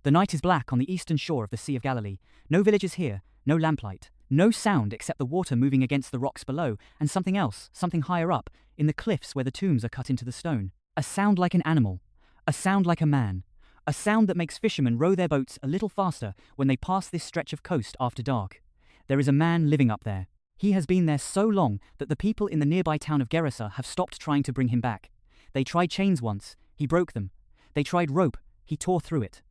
The night is black on the eastern shore of the Sea of Galilee. No villages here, no lamplight, no sound except the water moving against the rocks below, and something else, something higher up, in the cliffs where the tombs are cut into the stone. A sound like an animal, a sound like a man, a sound that makes fishermen row their boats a little faster when they pass this stretch of coast after dark. There is a man living up there. He has been there so long that the people in the nearby town of Gerasa have stopped trying to bring him back. They tried chains once, he broke them. They tried rope, he tore through it.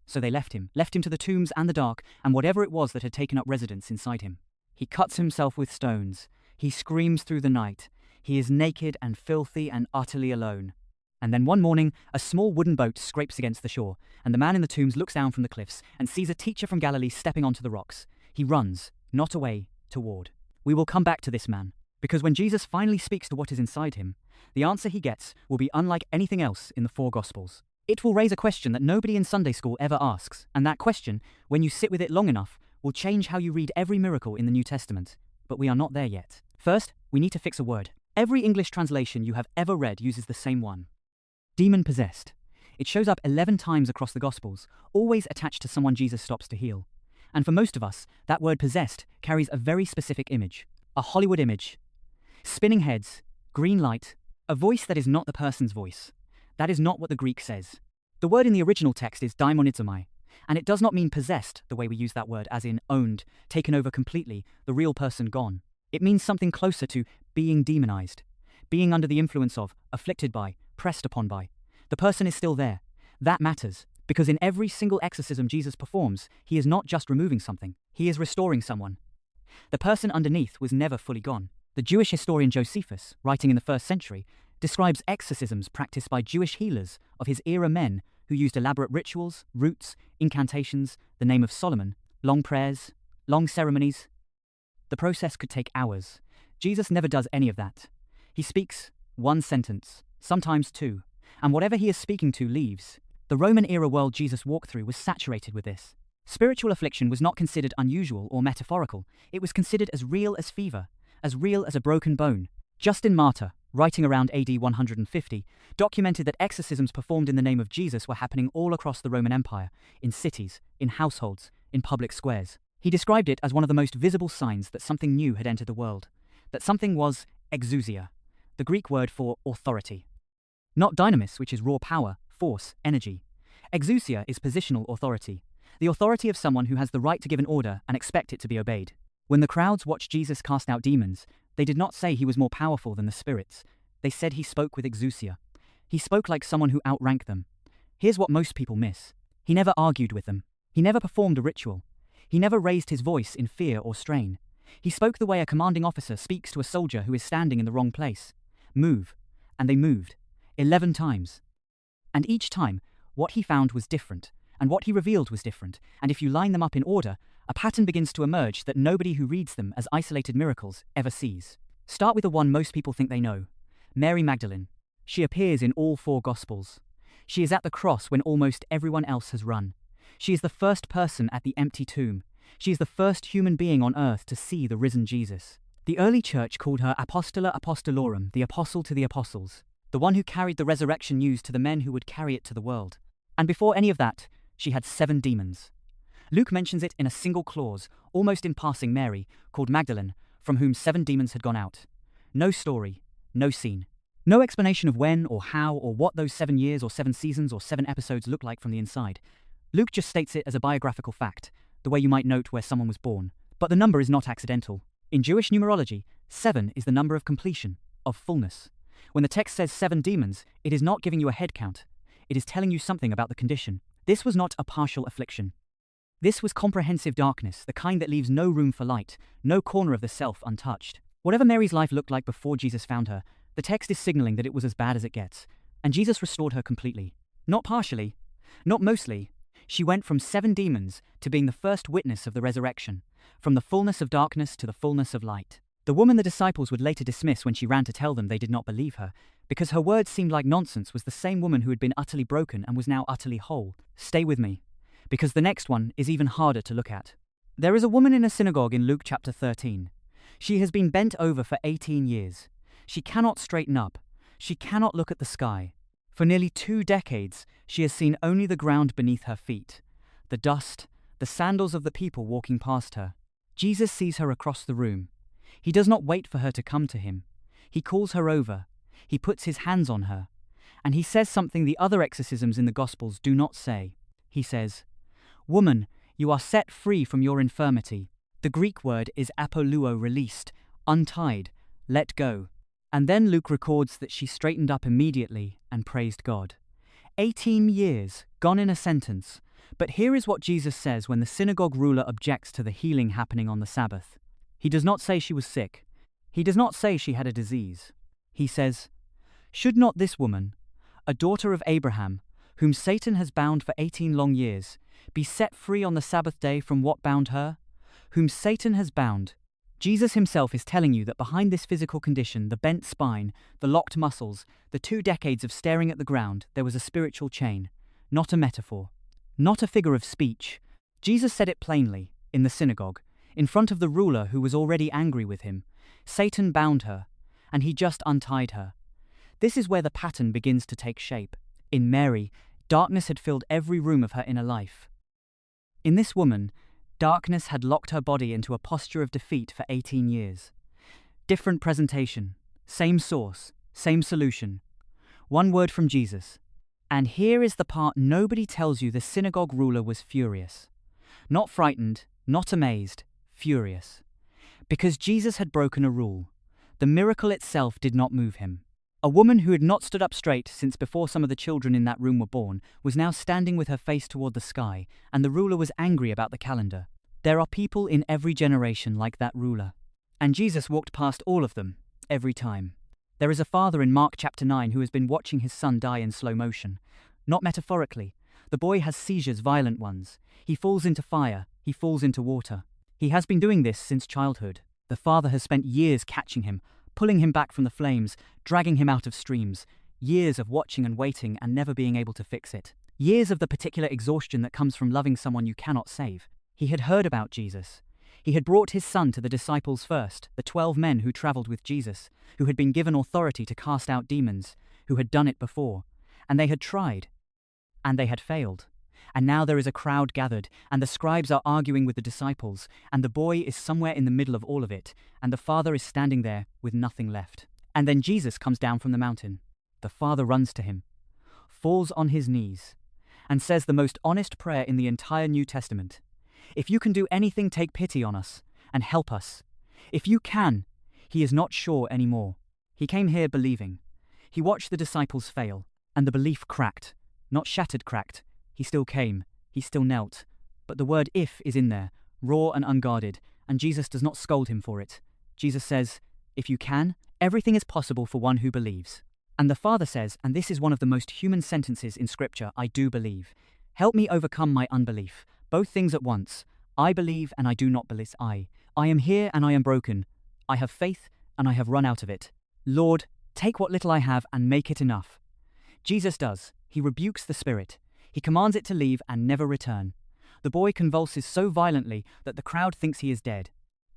So they left him to the tombs and the dark, and whatever it was that had taken up residence inside him. He cuts himself with stones. He screams through the night. He is naked and filthy and utterly alone. And then one morning, a small wooden boat scrapes against the shore, and the man in the tombs looks down from the cliffs and sees a teacher from Galilee stepping onto the rocks. He runs, not away, toward. We will come back to this man, because when Jesus finally speaks to what is inside him, the answer he gets will be unlike anything else in the four Gospels. It will raise a question that nobody in Sunday school ever asks, and that question, when you sit with it long enough, will change how you read every miracle in the New Testament. But we are not there yet. First, we need to fix a word. Every English translation you have ever read uses the same one. Demon-possessed. It shows up 11 times across the Gospels, always attached to someone Jesus stops to heal. And for most of us, that word possessed carries a very specific image. A Hollywood image. Spinning heads, green light, a voice that is not the person's voice. That is not what the Greek says. The word in the original text is daimonizomai, and it does not mean possessed the way we use that word as in owned, taken over completely, the real person gone. It means something closer to being demonized, being under the influence of, afflicted by, pressed upon by. The person is still there. That matters, because in every single exorcism Jesus performs, he is not just removing something, he is restoring someone. The person underneath was never fully gone. The Jewish historian Josephus, writing in the 1st century, describes exorcisms practiced by Jewish healers of his era men who used elaborate rituals, roots, incantations, the name of Solomon, long prayers, long ceremonies. The process could take hours. Jesus never does any of that. He speaks one sentence, sometimes two, and whatever he is speaking to leaves. The Roman-era world Jesus walked through was saturated with this. Spiritual affliction was not considered unusual or metaphorical. It was considered as real as fever, as real as a broken bone. Justin Martyr, writing around AD 150, documented that exorcisms performed in the name of Jesus were happening all across the Roman Empire, in cities, in households, in public squares. He described it as one of the most visible signs that something new had entered the world, that something was exousia, the Greek word for authority. Not dynamis, which is raw power, force, energy. Exousia is positional authority, the authority of someone who has the right to give an order and expect it to be obeyed. When the crowds watched Jesus cast out demons, they did not say he was more powerful than the spirits. They said he spoke with exousia. He spoke like someone who outranked them. Here's what most people miss. He never argued with them. He never performed a ritual. He never raised his voice in fear or strain. He spoke the way a commanding officer speaks to a soldier who is standing in the wrong place. Move. And they moved. 11 times. And each time, what he found was different, and what he revealed was different, and if you line them up in order, a pattern begins to emerge that nobody who reads them as isolated miracles ever sees. Start with the one most people think they know. Mary Magdalene. She appears in all four Gospels. She is at the cross when almost everyone else has run. She is the first person at the empty tomb. She is the first human being on earth to see the risen Jesus. The early church called her Apostola Apostolorum, the apostle to the apostles, the one who carried the resurrection news to the men who would carry it to the world. And before any of that, she had 7 demons. Luke mentions it in a single clause, almost in passing Mary, called Magdalene, from whom 7 demons had gone out. No story, no scene. No explanation of when or how or what those 7 years or 7 seasons or 7 episodes look like from the inside. Luke just states it as a biographical fact, the way you might note where someone was born. But the number is not accidental. In Jewish numerology, 7 is the number of completion, of fullness. When the text says 7 demons, it is not giving you a head count. It is telling you something about the condition. This was not a partial affliction. This was comprehensive darkness, the kind that leaves no room for light, no corner of the self untouched. Whatever Mary's life looked like before Jesus found her, the text is signaling that it was as bad as it gets, and Jesus restored her completely. Not partially, not mostly. She went from 7 demons to being the first witness of the resurrection, from the fullness of darkness to the fullness of light. The woman the disciples would later dismiss when she ran to tell them they did not believe her, because her words seemed like nonsense, was the same woman who had been utterly broken and was now utterly whole. Stay with me, because the next one is even harder to look at. There is a woman in a synagogue in Luke chapter 13. She has been bent over for 18 years. She cannot straighten up. She cannot look at the sky. For nearly 2 decades, she has seen only the ground beneath her feet. the dust, the sandals of the people walking past her. Jesus sees her across the room. He does not wait for her to come to him. He calls her over. He puts his hands on her. And he says something the other exorcisms in the Gospels do not say. He says, "Woman, you are set free from your infirmity." The Greek word is apoluo, released, untied, let go. And then Luke records that she straightened up immediately and praised God. 18 years, gone in a sentence. But here is what Jesus says when the synagogue ruler objects to the healing happening on the Sabbath. He does not say she was sick. He does not say she had a disease. He says, "Should not this woman, a daughter of Abraham, whom Satan has bound for 18 long years, be set free on the Sabbath day from what bound her? Whom Satan has bound." Jesus himself is telling you that behind this physical condition, the bent spine, the locked muscles, the 2 decades of staring at the ground, there was a spiritual chain, not a metaphor, not a figure of speech. Jesus said it plainly, in the synagogue, in front of the ruler who was already angry with him. Satan bound her, and he just untied her. This is where the pattern begins to take shape. In Mary, darkness had filled every room of her inner life. In this woman, darkness had locked her body into a posture of defeat for 18 years. Different presentation, same source, same solution. One word from Jesus. And here is the part nobody tells you: the synagogue ruler was furious. Not frightened, not amazed, furious. Because Jesus had broken a rule. The miracle itself did not move him. A woman who had not stood up straight since before some of the children in that room were born was now standing with her face toward the sky, and the ruler was angry about the calendar. There are people in every generation like that ruler. And Jesus walked past all of them, every time. There is a father in Mark chapter 9 who has been watching his son die in slow motion. Not metaphorically. The boy has seizures, violent ones. He falls into fire. He falls into water. He has been doing this since childhood. The father has spent years catching him, pulling him back from the flames, dragging him out of streams. Years of watching and waiting and never being able to fix it. Years of the particular exhaustion that comes from loving someone you cannot save. He had heard about Jesus. He had brought his son to the disciples first, the 12 men who traveled with Jesus, who had been given authority to cast out demons, who had done it before. And they had tried. And they had failed. And now there is a crowd gathered, and the scribes are arguing with the disciples, and the boy is somewhere in the middle of all of it, and the father is standing there with nothing left. And then Jesus comes down from the mountain. The father runs to him, falls on his knees, and says the most honest prayer in the entire New Testament. "If you can do anything, take pity on us, and help us. If you can." He is not sure anymore. He came here believing. He watched the disciples fail, and the belief cracked. Not shattered, cracked. He still came. He still knelt. But the word "if" is in there, raw and unguarded, and Jesus does not scold him for it. Jesus says, "If you can, everything is possible for one who believes." And the Father says, and this is one of the most human sentences in Scripture, "I do believe. Help me overcome my unbelief." Both things at once. I believe and I do not believe. I am here and I am broken. I have faith and I have run out of it. Lord, take what little I have and make it enough. Jesus does. He rebukes the spirit. He commands it to leave and never return. The boy convulses so violently that the crowd thinks he is dead.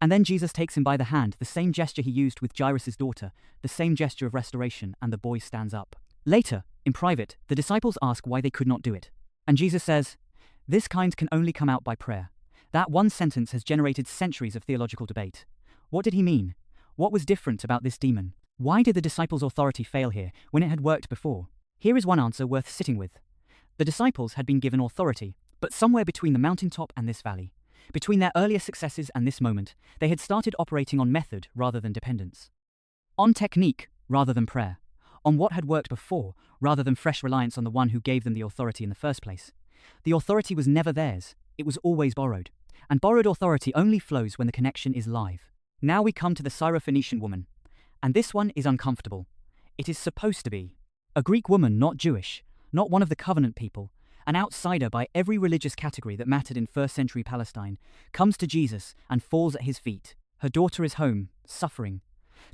And then Jesus takes him by the hand, the same gesture he used with Jairus' daughter, the same gesture of restoration, and the boy stands up. Later, in private, the disciples ask why they could not do it. And Jesus says, "This kind can only come out by prayer." That one sentence has generated centuries of theological debate. What did he mean? What was different about this demon? Why did the disciples' authority fail here when it had worked before? Here is one answer worth sitting with. The disciples had been given authority, but somewhere between the mountaintop and this valley, between their earlier successes and this moment, they had started operating on method rather than dependence. On technique rather than prayer. On what had worked before rather than fresh reliance on the one who gave them the authority in the first place. The authority was never theirs. It was always borrowed. And borrowed authority only flows when the connection is live. Now we come to the Syrophoenician woman. And this one is uncomfortable. It is supposed to be. A Greek woman, not Jewish, not one of the covenant people, an outsider by every religious category that mattered in first century Palestine, comes to Jesus and falls at his feet. Her daughter is home, suffering,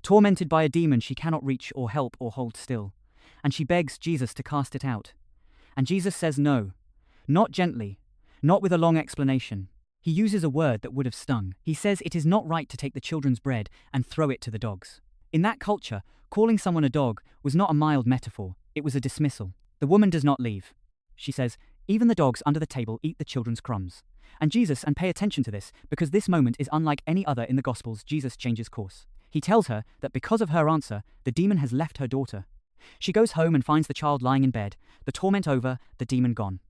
tormented by a demon she cannot reach or help or hold still. And she begs Jesus to cast it out. And Jesus says no, not gently, not with a long explanation. He uses a word that would have stung. He says it is not right to take the children's bread and throw it to the dogs. In that culture, calling someone a dog was not a mild metaphor, it was a dismissal. The woman does not leave. She says, Even the dogs under the table eat the children's crumbs. And Jesus, and pay attention to this, because this moment is unlike any other in the Gospels, Jesus changes course. He tells her that because of her answer, the demon has left her daughter. She goes home and finds the child lying in bed, the torment over, the demon gone.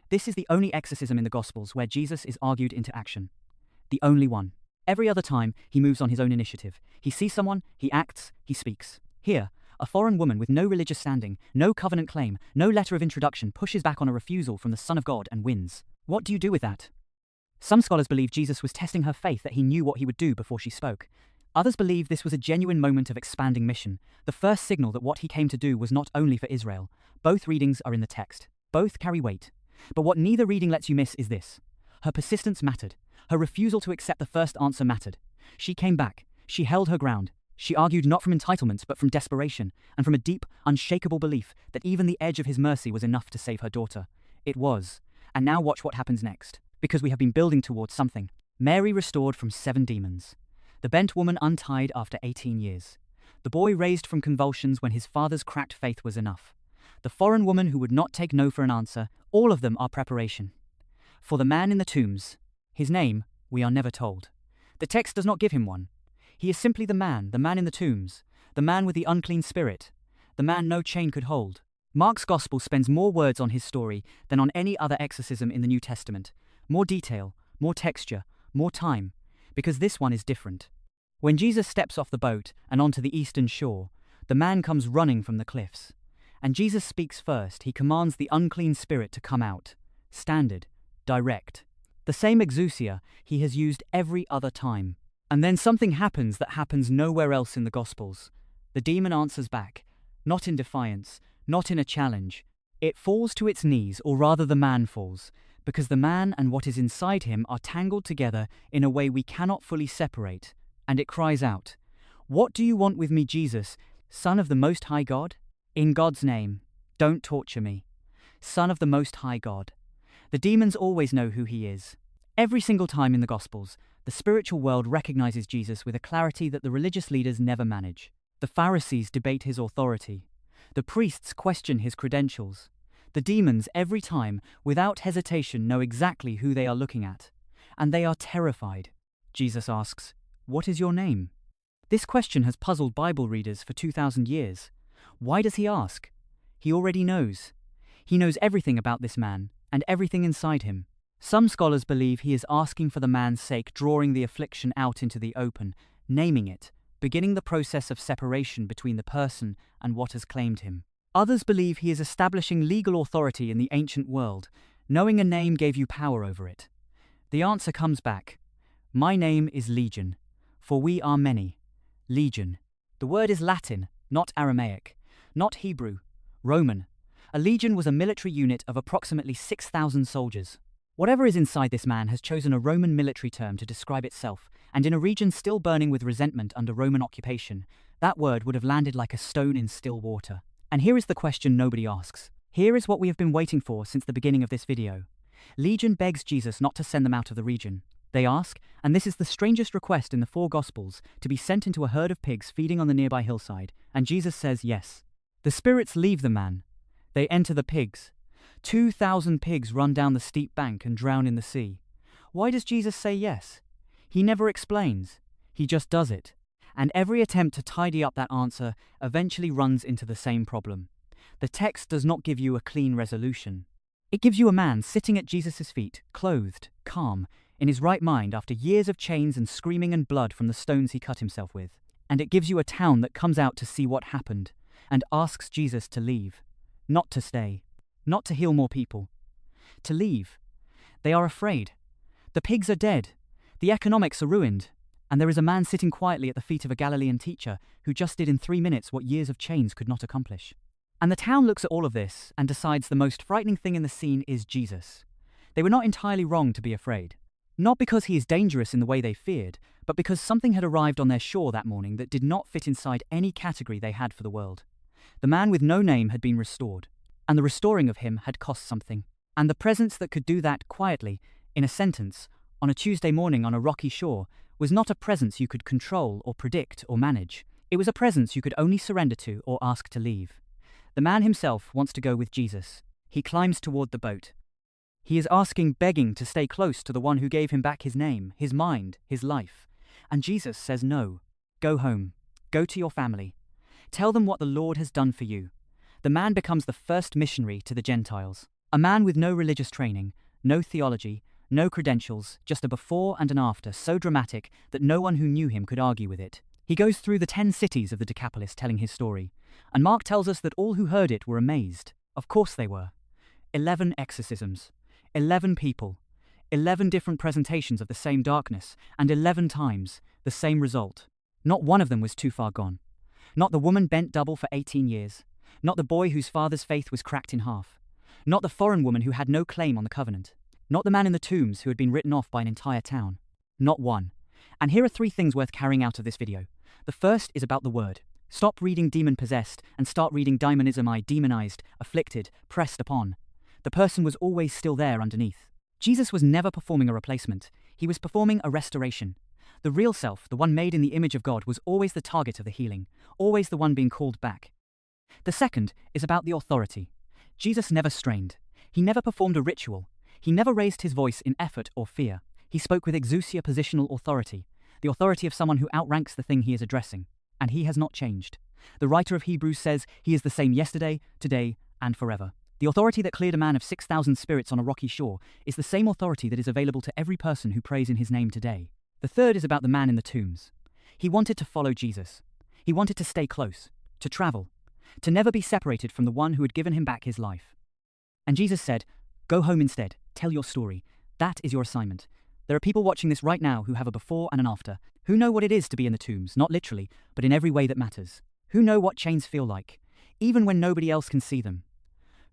This is the only exorcism in the Gospels where Jesus is argued into action. The only one. Every other time, he moves on his own initiative. He sees someone, he acts, he speaks. Here, a foreign woman with no religious standing, no covenant claim, no letter of introduction pushes back on a refusal from the Son of God and wins. What do you do with that? Some scholars believe Jesus was testing her faith, that he knew what he would do before she spoke. Others believe this was a genuine moment of expanding mission, the first signal that what he came to do was not only for Israel. Both readings are in the text. Both carry weight. But what neither reading lets you miss is this. Her persistence mattered. Her refusal to accept the first answer mattered. She came back. She held her ground. She argued not from entitlement but from desperation, and from a deep, unshakable belief that even the edge of his mercy was enough to save her daughter. It was. And now watch what happens next. Because we have been building towards something. Mary restored from 7 demons. The bent woman untied after 18 years. The boy raised from convulsions when his father's cracked faith was enough. The foreign woman who would not take no for an answer, all of them are preparation. For the man in the tombs, his name, we are never told. The text does not give him one. He is simply the man in the tombs, the man with the unclean spirit, the man no chain could hold. Mark's Gospel spends more words on his story than on any other exorcism in the New Testament. More detail, more texture, more time, because this one is different. When Jesus steps off the boat and onto the eastern shore, the man comes running from the cliffs. And Jesus speaks first. He commands the unclean spirit to come out. Standard, direct. The same exousia he has used every other time. And then something happens that happens nowhere else in the Gospels. The demon answers back, not in defiance, not in a challenge. It falls to its knees, or rather the man falls, because the man and what is inside him are tangled together in a way we cannot fully separate, and it cries out, "What do you want with me, Jesus, Son of the Most High God? In God's name, don't torture me. Son of the Most High God." The demons always know who he is. Every single time in the Gospels, the spiritual world recognizes Jesus with a clarity that the religious leaders never manage. The Pharisees debate his authority. The priests question his credentials. The demons, every time, without hesitation, know exactly who they are looking at. And they are terrified. Jesus asks, "What is your name?" This question has puzzled Bible readers for 2,000 years. Why does he ask? He already knows. He knows everything about this man, and everything inside him. Some scholars believe he is asking for the man's sake, drawing the affliction out into the open, naming it, beginning the process of separation between the person and what has claimed him. Others believe he is establishing legal authority in the ancient world. Knowing a name gave you power over it. The answer comes back. My name is Legion, for we are many. Legion. The word is Latin, not Aramaic, not Hebrew, Roman. A legion was a military unit of approximately 6,000 soldiers. Whatever is inside this man has chosen a Roman military term to describe itself, and in a region still burning with resentment under Roman occupation, that word would have landed like a stone in still water. And here is the question nobody asks. Here is what we have been waiting for since the beginning of this video. Legion begs Jesus not to send them out of the region. They ask, and this is the strangest request in the 4 Gospels, to be sent into a herd of pigs feeding on the nearby hillside, and Jesus says yes. The spirits leave the man. They enter the pigs. 2,000 pigs run down the steep bank and drown in the sea. Why does Jesus say yes? He never explains. He just does it. And every attempt to tidy up that answer eventually runs into the same problem. The text does not give you a clean resolution. It gives you a man sitting at Jesus' feet, clothed, calm, in his right mind after years of chains and screaming and blood from the stones he cut himself with. And it gives you a town that comes out to see what happened and asks Jesus to leave, not to stay, not to heal more people, to leave. They are afraid. The pigs are dead. The economics are ruined. And there is a man sitting quietly at the feet of a Galilean teacher who just did in 3 minutes what years of chains could not accomplish. And the town looks at all of this and decides the most frightening thing in the scene is Jesus. They were not entirely wrong to be afraid. Not because he is dangerous in the way they feared, but because something had arrived on their shore that morning that did not fit inside any category they had for the world. The man with no name had been restored, and the restoring of him had cost something. And the presence that could do that quietly, in a sentence, on a Tuesday morning on a rocky shore, was not a presence you could control or predict or manage. It was a presence you could only surrender to or ask to leave. The man himself wants to go with Jesus. He climbs toward the boat. He is asking, begging to stay close to the one who gave him back his name, his mind, his life. And Jesus says no. Go home. Go to your family. Tell them what the Lord has done for you. The man becomes the first missionary to the Gentiles. A man with no religious training, no theology, no credentials, just a before and an after so dramatic that no one who knew him could argue with it. He goes through the 10 cities of the Decapolis telling his story, and Mark tells us that all who heard it were amazed. Of course they were. 11 exorcisms, 11 people, 11 different presentations of the same darkness, and 11 times the same result. Not one of them was too far gone. Not the woman bent double for 18 years. Not the boy whose father's faith was cracked in half. Not the foreign woman who had no claim on the covenant. Not the man in the tombs who had been written off by an entire town. Not one. And here are 3 things worth carrying out of this video. The first is about the word. Stop reading demon-possessed and start reading daimonizomai, demonized, afflicted, pressed upon. The person was always still there underneath. Jesus was never performing a replacement. He was performing a restoration. The real self, the one made in the image of God, was always the target of the healing, always the one being called back. The second is about the authority. Jesus never strained. He never performed a ritual. He never raised his voice in effort or fear. He spoke with exousia, positional authority, the authority of someone who outranks the thing he is addressing. And he has not changed. The writer of Hebrews says he is the same yesterday, today, and forever. The authority that cleared a man of 6,000 spirits on a rocky shore is the same authority that is available to every person who prays in his name today. The third is about the man in the tombs. He wanted to follow Jesus. He wanted to stay close, to travel, to never be separated from the one who had given him back his life. And Jesus said, go home instead, tell your story. That is your assignment. There are people watching this right now who have a before and an after, who know what it is to be in the tombs, not literally, but in every way that matters. Who know what chains feel like, even when nobody else can see them.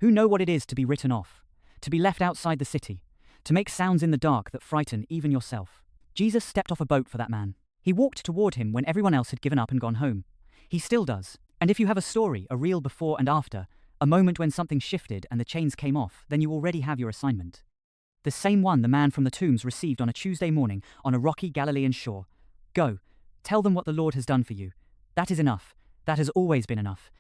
Who know what it is to be written off, to be left outside the city, to make sounds in the dark that frighten even yourself. Jesus stepped off a boat for that man. He walked toward him when everyone else had given up and gone home. He still does. And if you have a story, a real before and after, a moment when something shifted and the chains came off, then you already have your assignment. The same one the man from the tombs received on a Tuesday morning on a rocky Galilean shore. Go, tell them what the Lord has done for you. That is enough. That has always been enough.